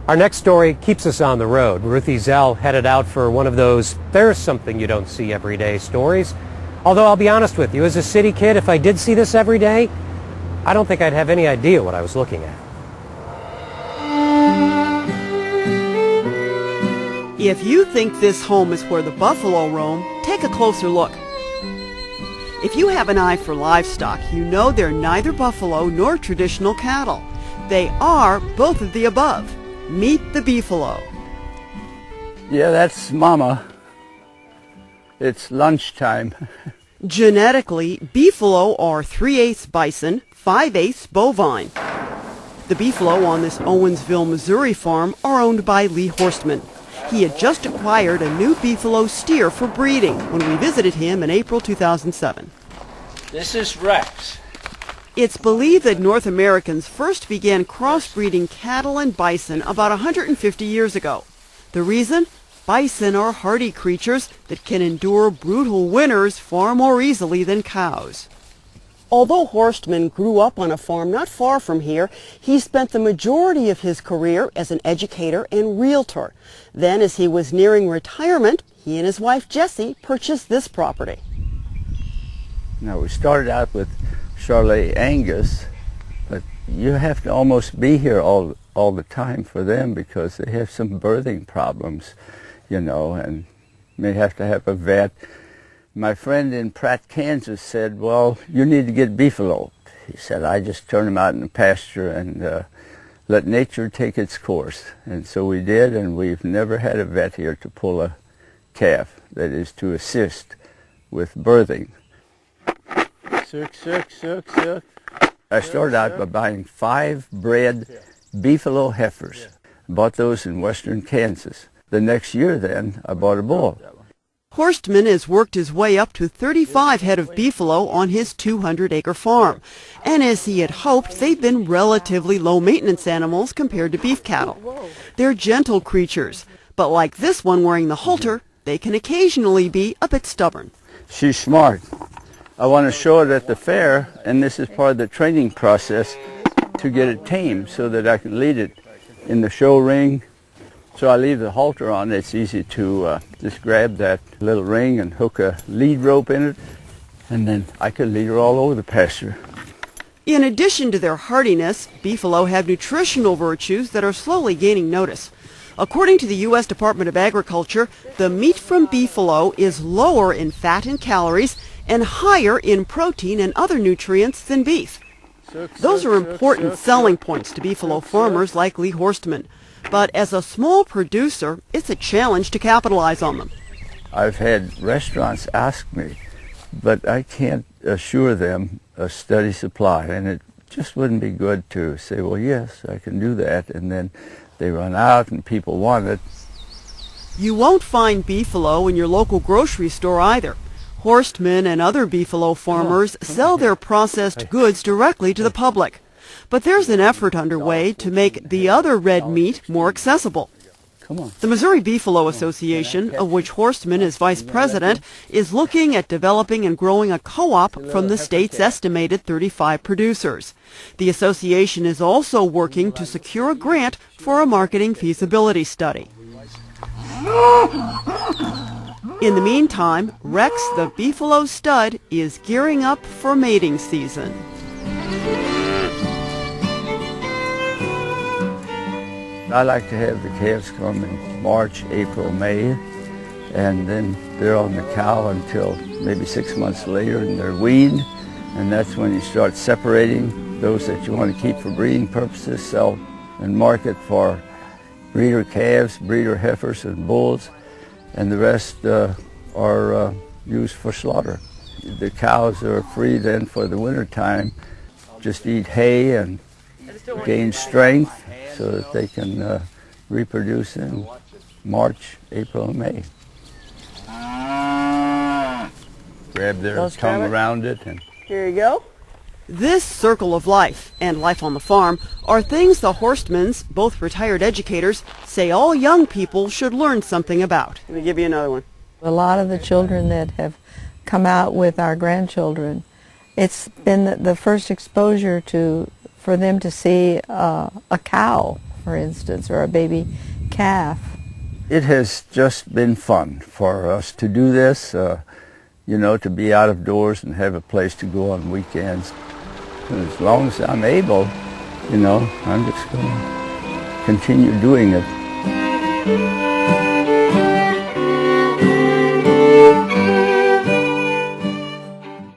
Our next story keeps us on the road. Ruth Ezell headed out for one of those "there's something you don't see every day" stories. Although I'll be honest with you, as a city kid, if I did see this every day, I don't think I'd have any idea what I was looking at. If you think this home is where the buffalo roam, take a closer look. If you have an eye for livestock, you know they're neither buffalo nor traditional cattle. They are both of the above. Meet the Beefalo. Yeah, that's Mama. It's lunchtime. Genetically, Beefalo are 3/8 bison, 5/8 bovine. The Beefalo on this Owensville, Missouri farm are owned by Lee Horstmann. He had just acquired a new Beefalo steer for breeding when we visited him in April 2007. This is Rex. It's believed that North Americans first began crossbreeding cattle and bison about 150 years ago. The reason? Bison are hardy creatures that can endure brutal winters far more easily than cows. Although Horstmann grew up on a farm not far from here, he spent the majority of his career as an educator and realtor. Then, as he was nearing retirement, he and his wife Jessie purchased this property. Now, we started out with Charolais Angus, but you have to almost be here all the time for them because they have some birthing problems, you know, and may have to have a vet. My friend in Pratt, Kansas said, well, you need to get Beefalo. He said, I just turn them out in the pasture and let nature take its course. And so we did, and we've never had a vet here to pull a calf, that is to assist with birthing. I started out by buying 5 bred Beefalo heifers. Bought those in western Kansas. The next year then, I bought a bull. Horstmann has worked his way up to 35 head of Beefalo on his 200-acre farm. And as he had hoped, they've been relatively low-maintenance animals compared to beef cattle. They're gentle creatures, but like this one wearing the halter, they can occasionally be a bit stubborn. She's smart. I want to show it at the fair, and this is part of the training process to get it tamed so that I can lead it in the show ring. So I leave the halter on. It's easy to just grab that little ring and hook a lead rope in it, and then I can lead her all over the pasture. In addition to their hardiness, Beefalo have nutritional virtues that are slowly gaining notice. According to the U.S. Department of Agriculture, the meat from Beefalo is lower in fat and calories and higher in protein and other nutrients than beef. Those are important selling points to Beefalo farmers like Lee Horstmann. But as a small producer, it's a challenge to capitalize on them. I've had restaurants ask me, but I can't assure them a steady supply. And it just wouldn't be good to say, well, yes, I can do that, and then they run out and people want it. You won't find Beefalo in your local grocery store either. Horstmann and other Beefalo farmers sell their processed goods directly to the public. But there's an effort underway to make the other red meat more accessible. The Missouri Beefalo Association, of which Horstmann is vice president, is looking at developing and growing a co-op from the state's estimated 35 producers. The association is also working to secure a grant for a marketing feasibility study. In the meantime, Rex, the Beefalo stud, is gearing up for mating season. I like to have the calves come in March, April, May, and then they're on the cow until maybe 6 months later, and they're weaned, and that's when you start separating those that you want to keep for breeding purposes, sell and market for breeder calves, breeder heifers, and bulls, and the rest are used for slaughter. The cows are free then for the winter time, just eat hay and gain strength so that they can reproduce in March, April, and May. Grab their tongue around it. And here you go. This circle of life and life on the farm are things the Horstmanns, both retired educators, say all young people should learn something about. Let me give you another one. A lot of the children that have come out with our grandchildren, it's been the first exposure for them to see a cow, for instance, or a baby calf. It has just been fun for us to do this, you know, to be out of doors and have a place to go on weekends. And as long as I'm able, you know, I'm just going to continue doing it.